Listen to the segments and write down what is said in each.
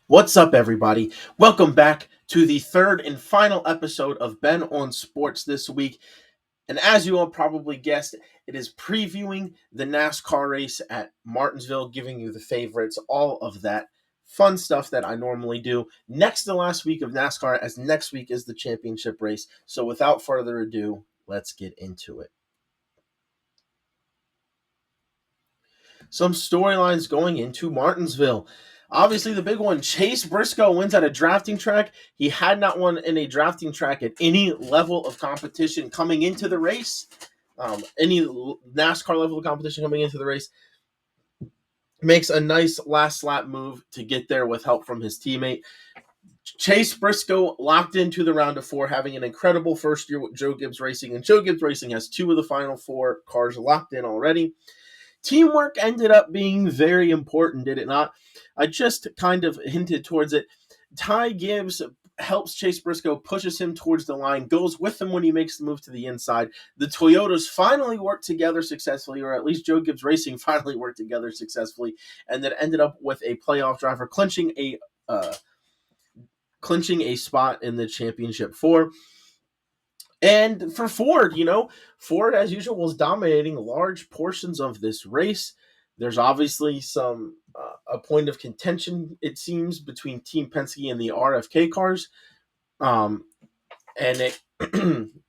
What's up, everybody? Welcome back to the third and final episode of Ben on Sports this week. And as you all probably guessed, it is previewing the NASCAR race at Martinsville, giving you the favorites, all of that fun stuff that I normally do. Next to last week of NASCAR, as next week is the championship race. So without further ado, let's get into it. Some storylines going into Martinsville. Obviously, the big one, Chase Briscoe wins at a drafting track. He had not won in a drafting track at any level of competition coming into the race. Any NASCAR level of competition coming into the race. Makes a nice last lap move to get there with help from his teammate. Chase Briscoe locked into the round of four, having an incredible first year with Joe Gibbs Racing. And Joe Gibbs Racing has two of the final four cars locked in already. Teamwork ended up being very important, did it not? I just kind of hinted towards it. Ty Gibbs helps Chase Briscoe, pushes him towards the line, goes with him when he makes the move to the inside. The Toyotas finally worked together successfully, or at least Joe Gibbs Racing finally worked together successfully, and then ended up with a playoff driver clinching a spot in the championship four. And for Ford, Ford, as usual, was dominating large portions of this race. There's obviously a point of contention, it seems, between Team Penske and the RFK cars.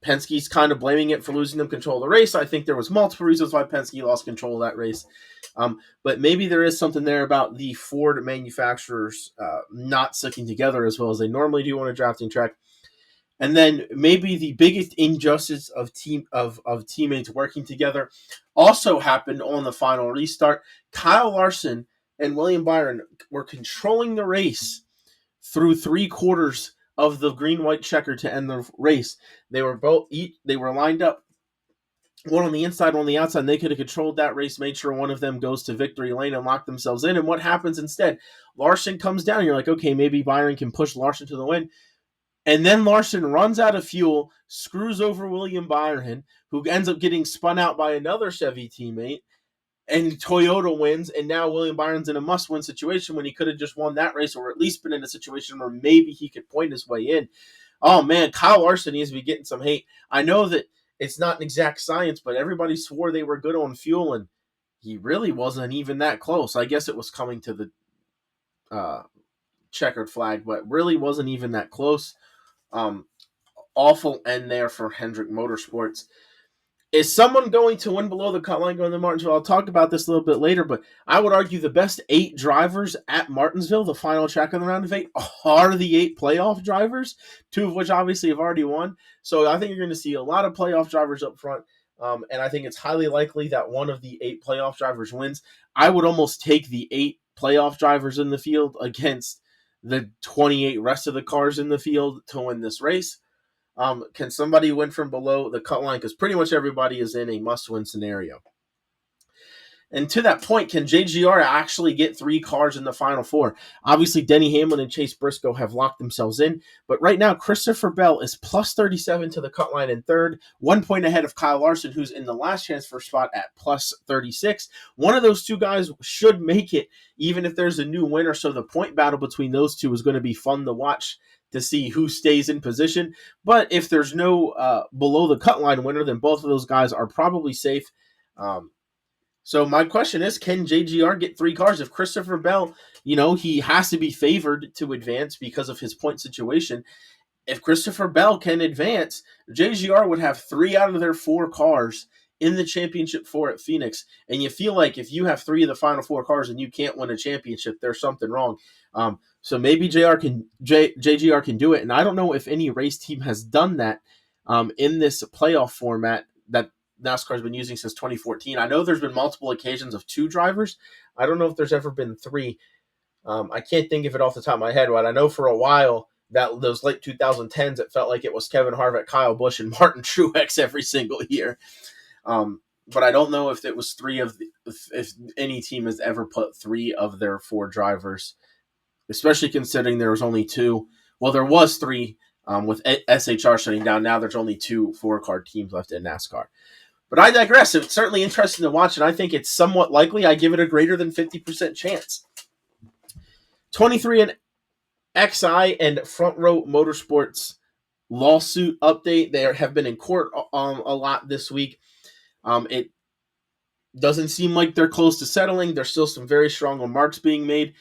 Penske's kind of blaming it for losing them control of the race. I think there was multiple reasons why Penske lost control of that race. But maybe there is something there about the Ford manufacturers not sticking together as well as they normally do on a drafting track. And then maybe the biggest injustice of teammates working together also happened on the final restart. Kyle Larson and William Byron were controlling the race through 3/4 of the green-white checker to end the race. They were lined up, one on the inside, one on the outside, and they could have controlled that race, made sure one of them goes to victory lane and lock themselves in. And what happens instead? Larson comes down. You're like, okay, maybe Byron can push Larson to the win. And then Larson runs out of fuel, screws over William Byron, who ends up getting spun out by another Chevy teammate, and Toyota wins. And now William Byron's in a must-win situation when he could have just won that race, or at least been in a situation where maybe he could point his way in. Oh, man, Kyle Larson needs to be getting some hate. I know that it's not an exact science, but everybody swore they were good on fuel, and he really wasn't even that close. I guess it was coming to the checkered flag, but really wasn't even that close. Awful end there for Hendrick Motorsports. Is someone going to win below the cut line going to Martinsville? I'll talk about this a little bit later, but I would argue the best 8 drivers at Martinsville, the final track of the round of 8, are the 8 playoff drivers, 2 of which obviously have already won. So I think you're going to see a lot of playoff drivers up front, and I think it's highly likely that one of the 8 playoff drivers wins. I would almost take the 8 playoff drivers in the field against the 28 rest of the cars in the field to win this race. Can somebody win from below the cut line? Because pretty much everybody is in a must-win scenario. And to that point, can JGR actually get 3 cars in the Final Four? Obviously, Denny Hamlin and Chase Briscoe have locked themselves in. But right now, Christopher Bell is plus 37 to the cut line in third, 1 point ahead of Kyle Larson, who's in the last chance for spot at plus 36. One of those 2 guys should make it, even if there's a new winner. So the point battle between those 2 is going to be fun to watch to see who stays in position. But if there's no below the cut line winner, then both of those guys are probably safe. So my question is, can JGR get 3 cars? If Christopher Bell, he has to be favored to advance because of his point situation. If Christopher Bell can advance, JGR would have 3 out of their 4 cars in the championship 4 at Phoenix. And you feel like if you have 3 of the final 4 cars and you can't win a championship, there's something wrong. So maybe JGR can do it. And I don't know if any race team has done that in this playoff format that NASCAR's been using since 2014. I know there's been multiple occasions of 2 drivers. I don't know if there's ever been 3. I can't think of it off the top of my head, but I know for a while that those late 2010s, it felt like it was Kevin Harvick, Kyle Busch, and Martin Truex every single year. But I don't know if it was 3 if any team has ever put 3 of their 4 drivers, especially considering there was only 2. Well, there was 3 with SHR shutting down. Now there's only 2 4-car teams left in NASCAR. But I digress. It's certainly interesting to watch, and I think it's somewhat likely. I give it a greater than 50% chance. 23 and XI and Front Row Motorsports lawsuit update. They have been in court a lot this week. It doesn't seem like they're close to settling. There's still some very strong remarks being made.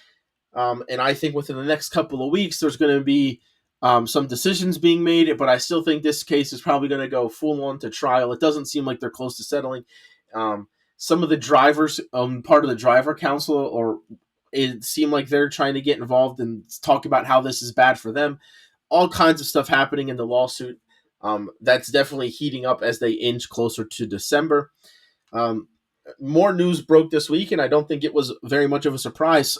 And I think within the next couple of weeks, there's going to be some decisions being made. But I still think this case is probably going to go full on to trial. It doesn't seem like they're close to settling. Some of the drivers, part of the driver council, or it seemed like they're trying to get involved and talk about how this is bad for them. All kinds of stuff happening in the lawsuit. That's definitely heating up as they inch closer to December. More news broke this week, and I don't think it was very much of a surprise.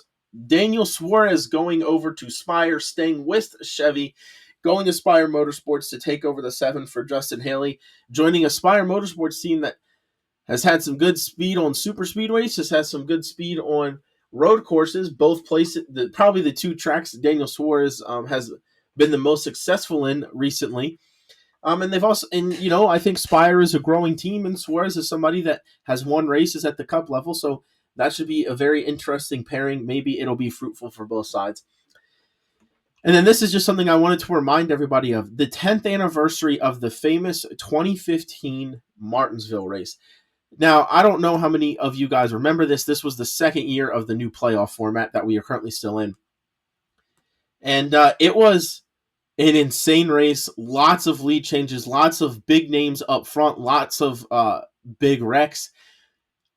Daniel Suarez going over to Spire, staying with Chevy, going to Spire Motorsports to take over the 7 for Justin Haley, joining a Spire Motorsports team that has had some good speed on super speedways, has had some good speed on road courses, both places, probably the 2 tracks Daniel Suarez has been the most successful in recently. And they've also, I think Spire is a growing team, and Suarez is somebody that has won races at the Cup level, so that should be a very interesting pairing. Maybe it'll be fruitful for both sides. And then this is just something I wanted to remind everybody of. The 10th anniversary of the famous 2015 Martinsville race. Now, I don't know how many of you guys remember this. This was the second year of the new playoff format that we are currently still in. And it was an insane race, lots of lead changes, lots of big names up front, lots of big wrecks.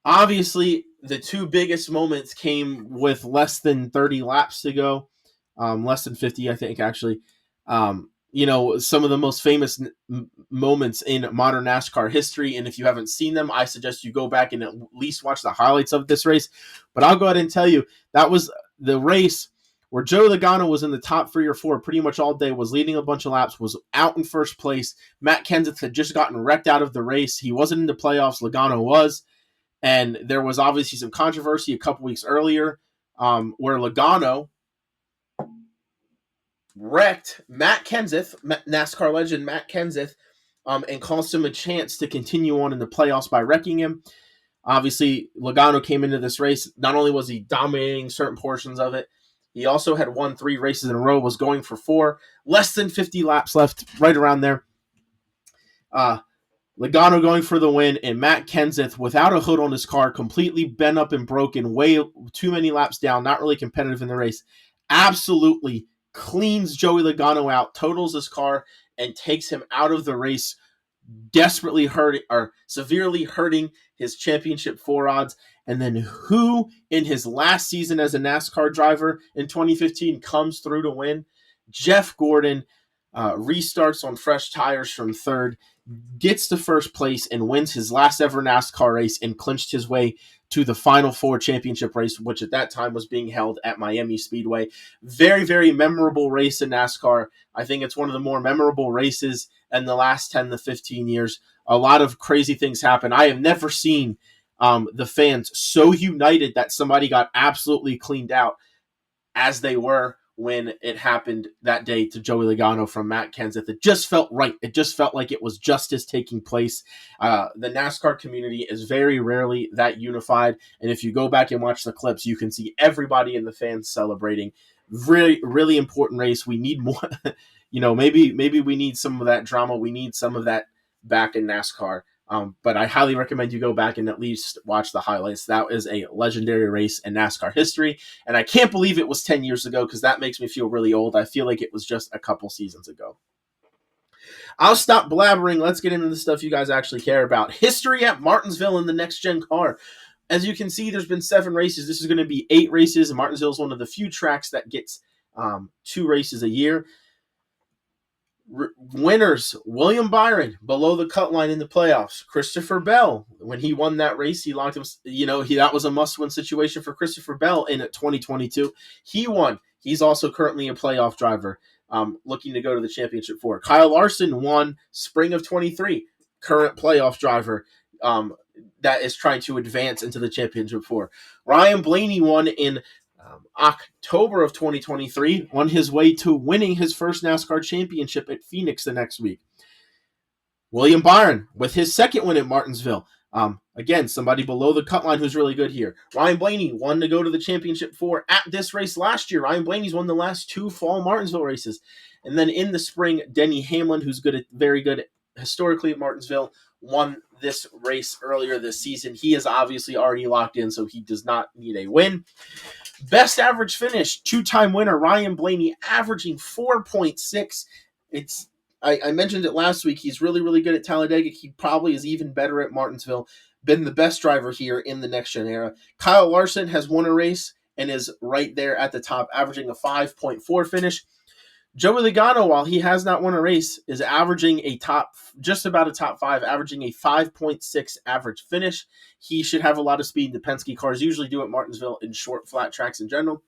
Obviously, the 2 biggest moments came with less than 30 laps to go, less than 50, I think, actually. Some of the most famous moments in modern NASCAR history, and if you haven't seen them, I suggest you go back and at least watch the highlights of this race. But I'll go ahead and tell you, that was the race where Joey Logano was in the top 3 or 4 pretty much all day, was leading a bunch of laps, was out in first place. Matt Kenseth had just gotten wrecked out of the race. He wasn't in the playoffs. Logano was. And there was obviously some controversy a couple weeks earlier where Logano wrecked Matt Kenseth, NASCAR legend Matt Kenseth, and cost him a chance to continue on in the playoffs by wrecking him. Obviously, Logano came into this race. Not only was he dominating certain portions of it, he also had won 3 races in a row, was going for 4, less than 50 laps left, right around there. Logano going for the win, and Matt Kenseth, without a hood on his car, completely bent up and broken, way too many laps down, not really competitive in the race, absolutely cleans Joey Logano out, totals his car, and takes him out of the race, desperately hurting or severely hurting his championship 4 odds. And then who in his last season as a NASCAR driver in 2015 comes through to win? Jeff Gordon restarts on fresh tires from 3rd, gets to first place, and wins his last ever NASCAR race and clinched his way to the Final 4 championship race, which at that time was being held at Miami Speedway. Very, very memorable race in NASCAR. I think it's one of the more memorable races in the last 10 to 15 years. A lot of crazy things happen. I have never seen the fans so united that somebody got absolutely cleaned out as they were when it happened that day to Joey Logano from Matt Kenseth. It just felt right. It just felt like it was justice taking place. The NASCAR community is very rarely that unified, and if you go back and watch the clips, you can see everybody in the fans celebrating. Really, really important race. We need more. Maybe we need some of that drama. We need some of that back in NASCAR. But I highly recommend you go back and at least watch the highlights. That is a legendary race in NASCAR history. And I can't believe it was 10 years ago because that makes me feel really old. I feel like it was just a couple seasons ago. I'll stop blabbering. Let's get into the stuff you guys actually care about. History at Martinsville in the next-gen car. As you can see, there's been 7 races. This is going to be 8 races. Martinsville is one of the few tracks that gets 2 races a year. Winners: William Byron below the cut line in the playoffs. Christopher Bell, when he won that race, he locked him. That was a must-win situation for Christopher Bell in 2022. He won. He's also currently a playoff driver, looking to go to the championship 4. Kyle Larson won spring of 23. Current playoff driver that is trying to advance into the championship 4. Ryan Blaney won in October of 2023, on his way to winning his first NASCAR championship at Phoenix the next week. William Byron, with his second win at Martinsville, Again, somebody below the cut line who's really good here. Ryan Blaney won to go to the championship for at this race last year. Ryan Blaney's won the last 2 fall Martinsville races. And then in the spring, Denny Hamlin, who's very good historically at Martinsville, won this race earlier this season. He is obviously already locked in, so he does not need a win. Best average finish, 2-time winner Ryan Blaney, averaging 4.6. I mentioned it last week. He's really, really good at Talladega. He probably is even better at Martinsville. Been the best driver here in the next gen era. Kyle Larson has won a race and is right there at the top, averaging a 5.4 finish. Joey Logano, while he has not won a race, is averaging just about a top 5, averaging a 5.6 average finish. He should have a lot of speed. The Penske cars usually do at Martinsville in short, flat tracks in general.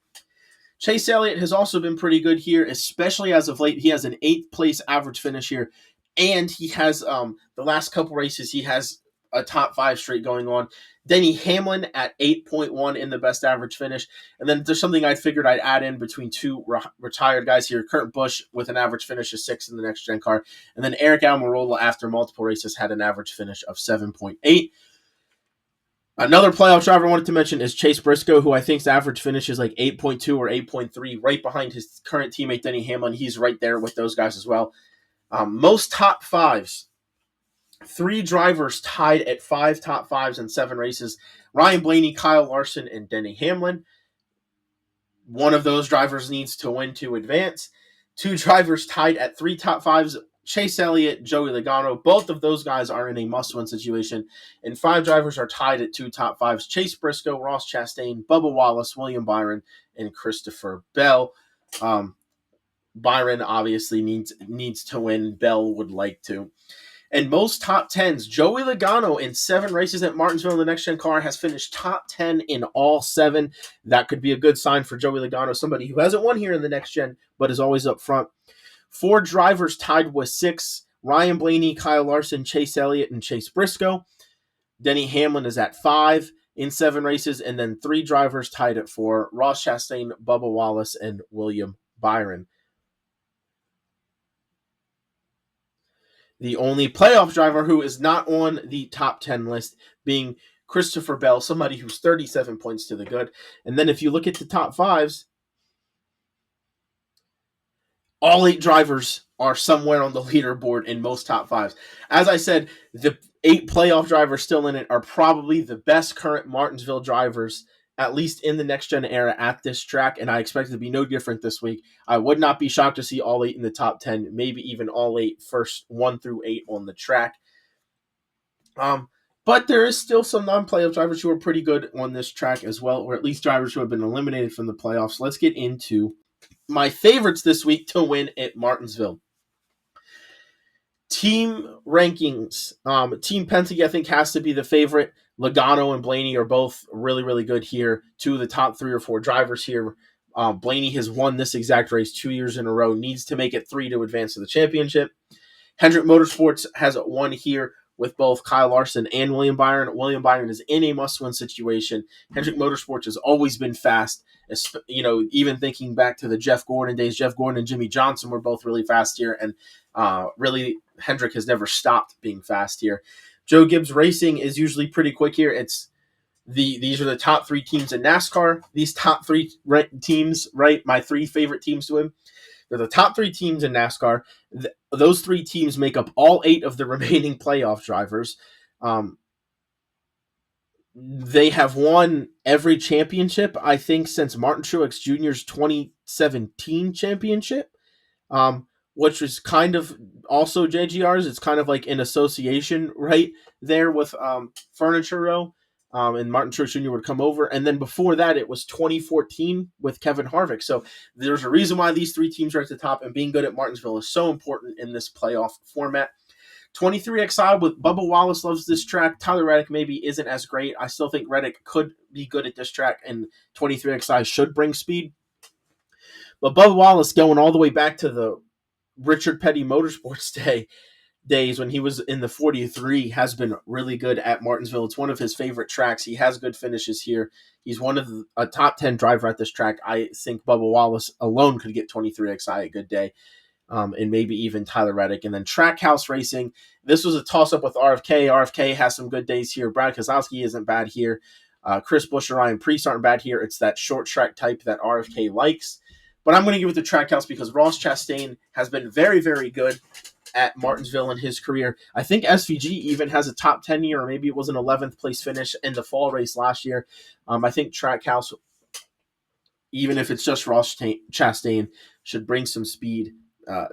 Chase Elliott has also been pretty good here, especially as of late. He has an 8th place average finish here, and he has the last couple races, he has a top 5 streak going on. Denny Hamlin at 8.1 in the best average finish. And then there's something I figured I'd add in between 2 retired guys here. Kurt Busch with an average finish of 6 in the next gen car. And then Eric Almirola, after multiple races, had an average finish of 7.8. Another playoff driver I wanted to mention is Chase Briscoe, who I think's average finish is like 8.2 or 8.3, right behind his current teammate Denny Hamlin. He's right there with those guys as well. Most top 5s. 3 drivers tied at 5 top 5s in 7 races. Ryan Blaney, Kyle Larson, and Denny Hamlin. One of those drivers needs to win to advance. 2 drivers tied at 3 top 5s. Chase Elliott, Joey Logano. Both of those guys are in a must-win situation. And 5 drivers are tied at 2 top 5s. Chase Briscoe, Ross Chastain, Bubba Wallace, William Byron, and Christopher Bell. Byron obviously needs to win. Bell would like to. And most top 10s, Joey Logano in 7 races at Martinsville in the next gen car has finished top 10 in all 7. That could be a good sign for Joey Logano, somebody who hasn't won here in the next gen, but is always up front. 4 drivers tied with 6, Ryan Blaney, Kyle Larson, Chase Elliott, and Chase Briscoe. Denny Hamlin is at 5 in 7 races, and then 3 drivers tied at 4, Ross Chastain, Bubba Wallace, and William Byron. The only playoff driver who is not on the top 10 list being Christopher Bell, somebody who's 37 points to the good. And then if you look at the top 5s, all 8 drivers are somewhere on the leaderboard in most top 5s. As I said, the 8 playoff drivers still in it are probably the best current Martinsville drivers, at least in the next-gen era at this track, and I expect it to be no different this week. I would not be shocked to see all 8 in the top 10, maybe even all 8 first 1 through 8 on the track. But there is still some non-playoff drivers who are pretty good on this track as well, or at least drivers who have been eliminated from the playoffs. Let's get into my favorites this week to win at Martinsville. Team rankings. Team Penske, I think, has to be the favorite. Logano and Blaney are both really, really good here. 2 of the top 3 or 4 drivers here. Blaney has won this exact race 2 years in a row. Needs to make it 3 to advance to the championship. Hendrick Motorsports has won here with both Kyle Larson and William Byron. William Byron is in a must-win situation. Hendrick Motorsports has always been fast. Even thinking back to the Jeff Gordon days, Jeff Gordon and Jimmy Johnson were both really fast here, and really Hendrick has never stopped being fast here. Joe Gibbs Racing is usually pretty quick here. These are the top 3 teams in NASCAR. These top 3 teams, right? My 3 favorite teams to win. They're the top 3 teams in NASCAR. Those 3 teams make up all 8 of the remaining playoff drivers. They have won every championship, I think, since Martin Truex Jr.'s 2017 championship, which was kind of also JGR's. It's kind of like an association right there with Furniture Row, and Martin Truex Jr. would come over. And then before that, it was 2014 with Kevin Harvick. So there's a reason why these 3 teams are at the top, and being good at Martinsville is so important in this playoff format. 23XI with Bubba Wallace loves this track. Tyler Reddick maybe isn't as great. I still think Reddick could be good at this track, and 23XI should bring speed. But Bubba Wallace, going all the way back to the Richard Petty Motorsports days when he was in the 43, has been really good at Martinsville. It's one of his favorite tracks. He has good finishes here. He's one of a top 10 driver at this track. I think Bubba Wallace alone could get 23XI a good day. and maybe even Tyler Reddick. And then Trackhouse Racing, this was a toss-up with RFK. RFK has some good days here. Brad Kozlowski isn't bad here. Chris Busch and Ryan Preece aren't bad here. It's that short track type that RFK likes. But I'm going to give it to Trackhouse because Ross Chastain has been very, very good at Martinsville in his career. I think SVG even has a top 10 year, or maybe it was an 11th place finish in the fall race last year. I think Trackhouse, even if it's just Ross Chastain, should bring some speed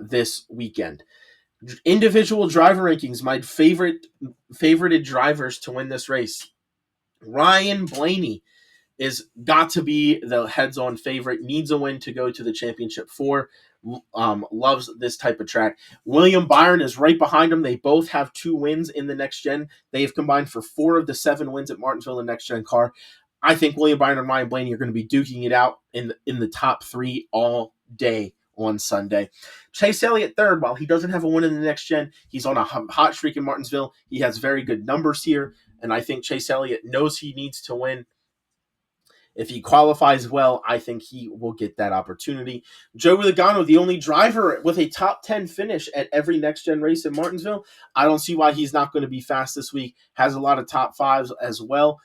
this weekend. Individual driver rankings, my favorited drivers to win this race. Ryan Blaney is got to be the heads-on favorite, needs a win to go to the championship 4. Loves this type of track. William Byron is right behind him. They both have 2 wins in the next gen. They have combined for 4 of the 7 wins at Martinsville in the next gen car. I think William Byron and Ryan Blaney are going to be duking it out in the top 3 all day on Sunday. Chase Elliott third. While he doesn't have a win in the next gen, he's on a hot streak in Martinsville. He has very good numbers here, and I think Chase Elliott knows he needs to win. If he qualifies well, I think he will get that opportunity. Joey Logano, the only driver with a top 10 finish at every next-gen race in Martinsville. I don't see why he's not going to be fast this week. Has a lot of top 5s as well.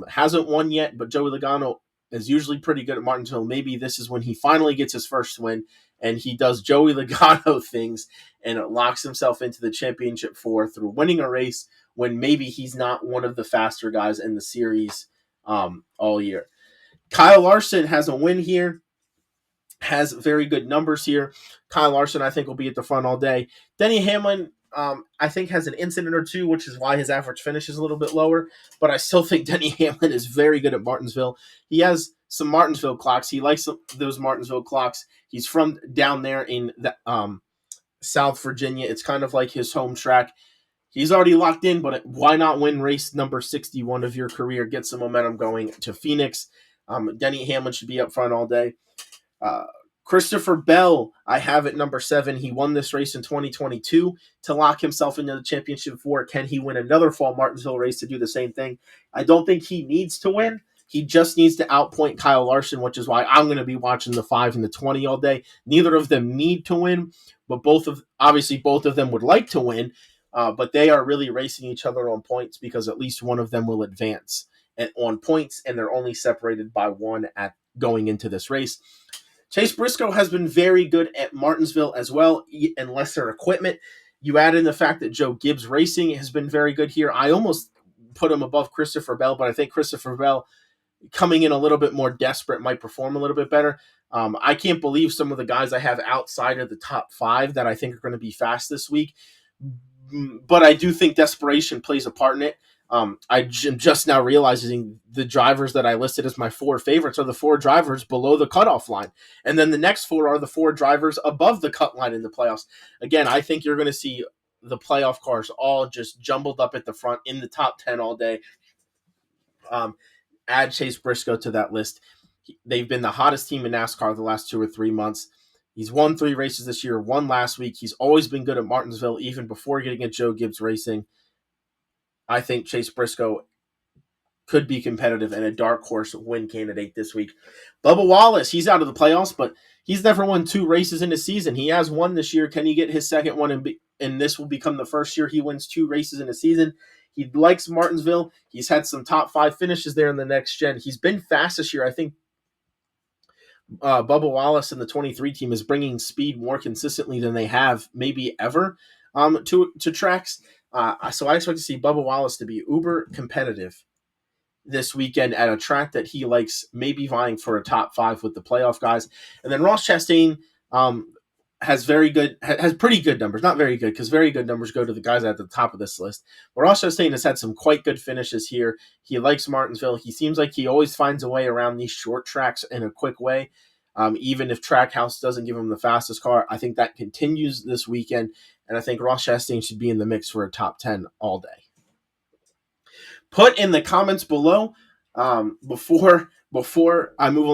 Hasn't won yet, but Joey Logano is usually pretty good at Martinsville. Maybe this is when he finally gets his first win, and he does Joey Logano things and locks himself into the championship 4 through winning a race when maybe he's not one of the faster guys in the series all year. Kyle Larson has a win here, has very good numbers here. Kyle Larson, I think, will be at the front all day. Denny Hamlin, I think, has an incident or 2, which is why his average finish is a little bit lower. But I still think Denny Hamlin is very good at Martinsville. He has some Martinsville clocks. He likes those Martinsville clocks. He's from down there in the, South Virginia. It's kind of like his home track. He's already locked in, but why not win race number 61 of your career? Get some momentum going to Phoenix. Denny Hamlin should be up front all day. Christopher Bell, I have at number 7. He won this race in 2022 to lock himself into the championship 4. Can he win another fall Martinsville race to do the same thing? I don't think he needs to win. He just needs to outpoint Kyle Larson, which is why I'm going to be watching the 5 and the 20 all day. Neither of them need to win, but both of them would like to win, but they are really racing each other on points because at least one of them will advance on points, and they're only separated by 1 at going into this race. Chase Briscoe has been very good at Martinsville as well, in lesser equipment. You add in the fact that Joe Gibbs Racing has been very good here. I almost put him above Christopher Bell, but I think Christopher Bell, coming in a little bit more desperate, might perform a little bit better. I can't believe some of the guys I have outside of the top 5 that I think are going to be fast this week, but I do think desperation plays a part in it. I'm just now realizing the drivers that I listed as my 4 favorites are the 4 drivers below the cutoff line. And then the next 4 are the 4 drivers above the cut line in the playoffs. Again, I think you're going to see the playoff cars all just jumbled up at the front in the top 10 all day. Add Chase Briscoe to that list. They've been the hottest team in NASCAR the last 2 or 3 months. He's won 3 races this year, 1 last week. He's always been good at Martinsville, even before getting at Joe Gibbs Racing. I think Chase Briscoe could be competitive and a dark horse win candidate this week. Bubba Wallace, he's out of the playoffs, but he's never won 2 races in a season. He has 1 this year. Can he get his second one, and this will become the first year he wins 2 races in a season? He likes Martinsville. He's had some top 5 finishes there in the next gen. He's been fast this year. I think Bubba Wallace and the 23 team is bringing speed more consistently than they have maybe ever to tracks. So I expect to see Bubba Wallace to be uber competitive this weekend at a track that he likes, maybe vying for a top 5 with the playoff guys. And then Ross Chastain has pretty good numbers. Not very good, because very good numbers go to the guys at the top of this list. But Ross Chastain has had some quite good finishes here. He likes Martinsville. He seems like he always finds a way around these short tracks in a quick way. Even if Trackhouse doesn't give him the fastest car, I think that continues this weekend. And I think Ross Chastain should be in the mix for a top 10 all day. Put in the comments below, before I move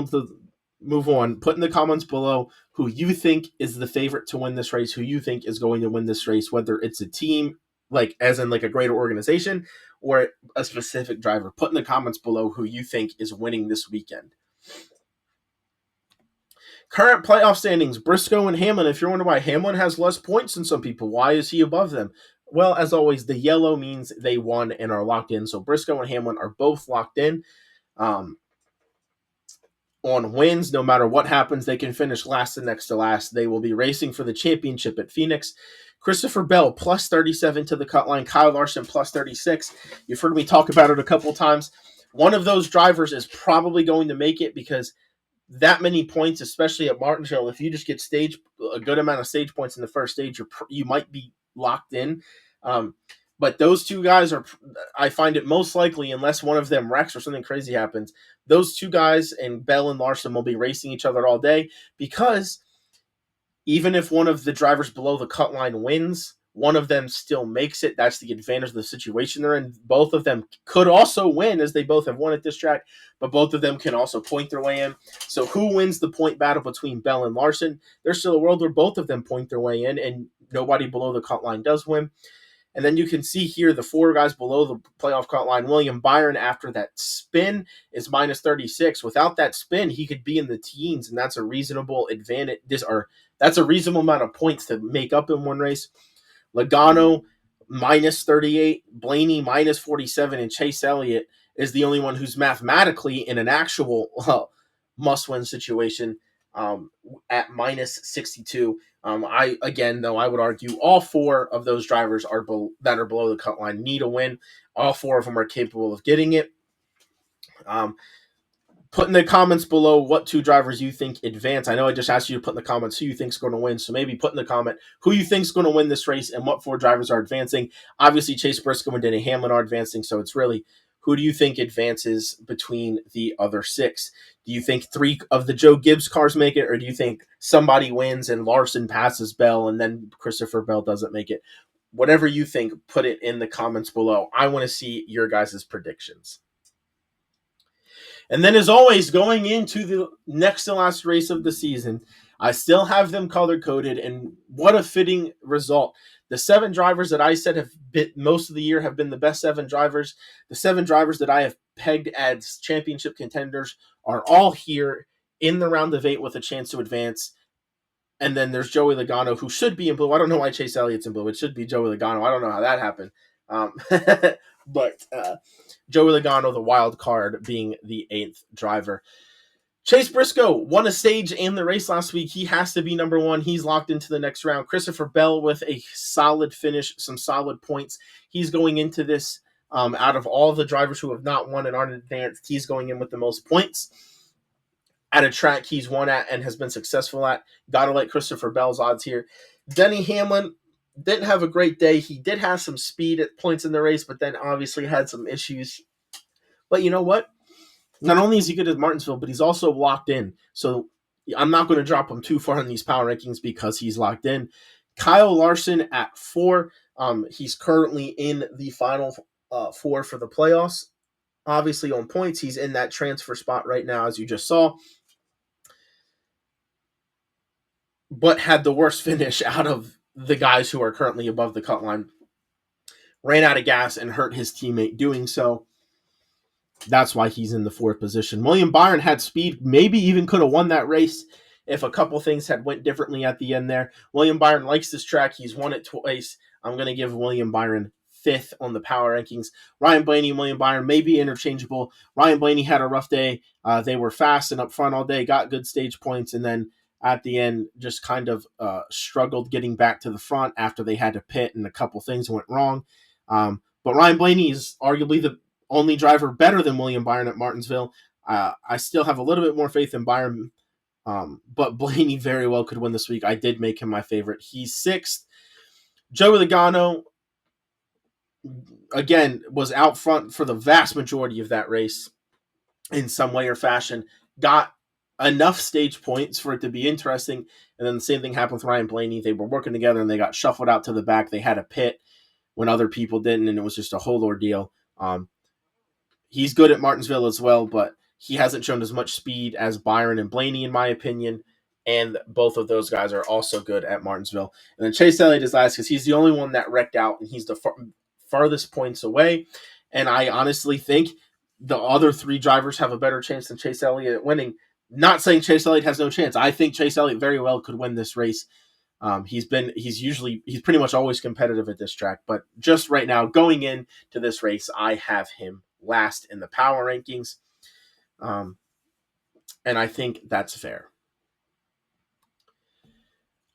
on, put in the comments below who you think is the favorite to win this race, who you think is going to win this race, whether it's a team, like as in like a greater organization, or a specific driver. Put in the comments below who you think is winning this weekend. Current playoff standings, Briscoe and Hamlin. If you're wondering why Hamlin has less points than some people, why is he above them? Well, as always, the yellow means they won and are locked in. So Briscoe and Hamlin are both locked in. Um, on wins, no matter what happens, they can finish last and next to last. They will be racing for the championship at Phoenix. Christopher Bell plus 37 to the cut line. Kyle Larson plus 36. You've heard me talk about it a couple times. One of those drivers is probably going to make it because that many points, especially at Martinsville, if you just get a good amount of stage points in the first stage, you might be locked in. But those two guys I find it most likely, unless one of them wrecks or something crazy happens, those two guys and Bell and Larson will be racing each other all day, because even if one of the drivers below the cut line wins, one of them still makes it. That's the advantage of the situation they're in. Both of them could also win, as they both have won at this track, but both of them can also point their way in. So who wins the point battle between Bell and Larson? There's still a world where both of them point their way in, and nobody below the cut line does win. And then you can see here the four guys below the playoff cut line. William Byron, after that spin, is minus 36. Without that spin, he could be in the teens, and that's a reasonable advantage. That's a reasonable amount of points to make up in one race. Logano minus 38, Blaney minus 47, and Chase Elliott is the only one who's mathematically in an actual must-win situation at minus 62. I would argue all four of those drivers that are below the cut line need a win. All four of them are capable of getting it. Put in the comments below what two drivers you think advance. I know I just asked you to put in the comments who you think is going to win, so maybe put in the comment who you think is going to win this race and what four drivers are advancing. Obviously, Chase Briscoe and Denny Hamlin are advancing, so it's really who do you think advances between the other six? Do you think three of the Joe Gibbs cars make it, or do you think somebody wins and Larson passes Bell and then Christopher Bell doesn't make it? Whatever you think, put it in the comments below. I want to see your guys' predictions. And then, as always, going into the next to last race of the season, I still have them color-coded, and what a fitting result. The 7 drivers that I said have been most of the year have been the best 7 drivers. The 7 drivers that I have pegged as championship contenders are all here in the round of 8 with a chance to advance. And then there's Joey Logano, who should be in blue. I don't know why Chase Elliott's in blue. It should be Joey Logano. I don't know how that happened. But Joey Logano, the wild card, being the 8th driver. Chase Briscoe won a stage and the race last week. He has to be number 1. He's locked into the next round. Christopher Bell with a solid finish, some solid points. He's going into this, out of all the drivers who have not won and aren't advanced, he's going in with the most points at a track he's won at and has been successful at. Gotta like Christopher Bell's odds here. Denny Hamlin didn't have a great day. He did have some speed at points in the race, but then obviously had some issues. But you know what? Not only is he good at Martinsville, but he's also locked in. So I'm not going to drop him too far in these power rankings because he's locked in. Kyle Larson at 4. He's currently in the final 4 for the playoffs. Obviously on points, he's in that transfer spot right now, as you just saw. But had the worst finish out of the guys who are currently above the cut line. Ran out of gas and hurt his teammate doing so. That's why he's in the 4th position. William Byron had speed, maybe even could have won that race if a couple things had went differently at the end there. William Byron likes this track. He's won it twice. I'm going to give William Byron 5th on the power rankings. Ryan Blaney and William Byron may be interchangeable. Ryan Blaney had a rough day. They were fast and up front all day, got good stage points, and then at the end just kind of struggled getting back to the front after they had to pit and a couple things went wrong. But Ryan Blaney is arguably the only driver better than William Byron at Martinsville. I still have a little bit more faith in Byron, but Blaney very well could win this week. I did make him my favorite. He's 6th. Joey Logano, again, was out front for the vast majority of that race in some way or fashion. Got enough stage points for it to be interesting, and then the same thing happened with Ryan Blaney. They were working together, and they got shuffled out to the back. They had a pit when other people didn't, and it was just a whole ordeal. He's good at Martinsville as well, but he hasn't shown as much speed as Byron and Blaney, in my opinion, and both of those guys are also good at Martinsville. And then Chase Elliott is last because he's the only one that wrecked out, and he's the farthest points away. And I honestly think the other 3 drivers have a better chance than Chase Elliott at winning. Not saying Chase Elliott has no chance. I think Chase Elliott very well could win this race. He's pretty much always competitive at this track, but just right now going into this race, I have him last in the power rankings, and I think that's fair.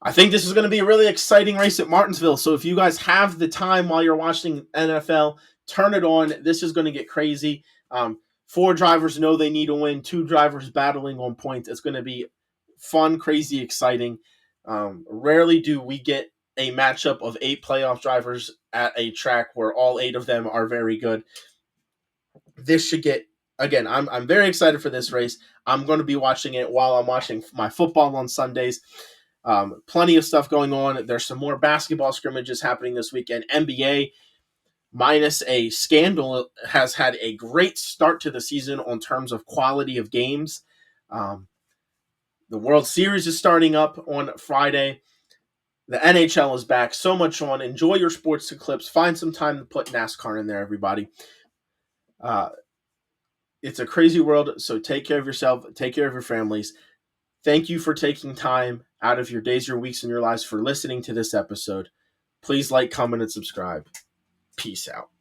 I think this is going to be a really exciting race at Martinsville. So if you guys have the time while you're watching NFL, turn it on. This is going to get crazy. 4 drivers know they need to win. 2 drivers battling on points. It's going to be fun, crazy, exciting. Rarely do we get a matchup of 8 playoff drivers at a track where all 8 of them are very good. This should get, again, I'm very excited for this race. I'm going to be watching it while I'm watching my football on Sundays. Plenty of stuff going on. There's some more basketball scrimmages happening this weekend. NBA, minus a scandal, has had a great start to the season on terms of quality of games. The World Series is starting up on Friday. The NHL is back. So much on. Enjoy your sports clips. Find some time to put NASCAR in there, everybody. It's a crazy world, so take care of yourself. Take care of your families. Thank you for taking time out of your days, your weeks, and your lives for listening to this episode. Please like, comment, and subscribe. Peace out.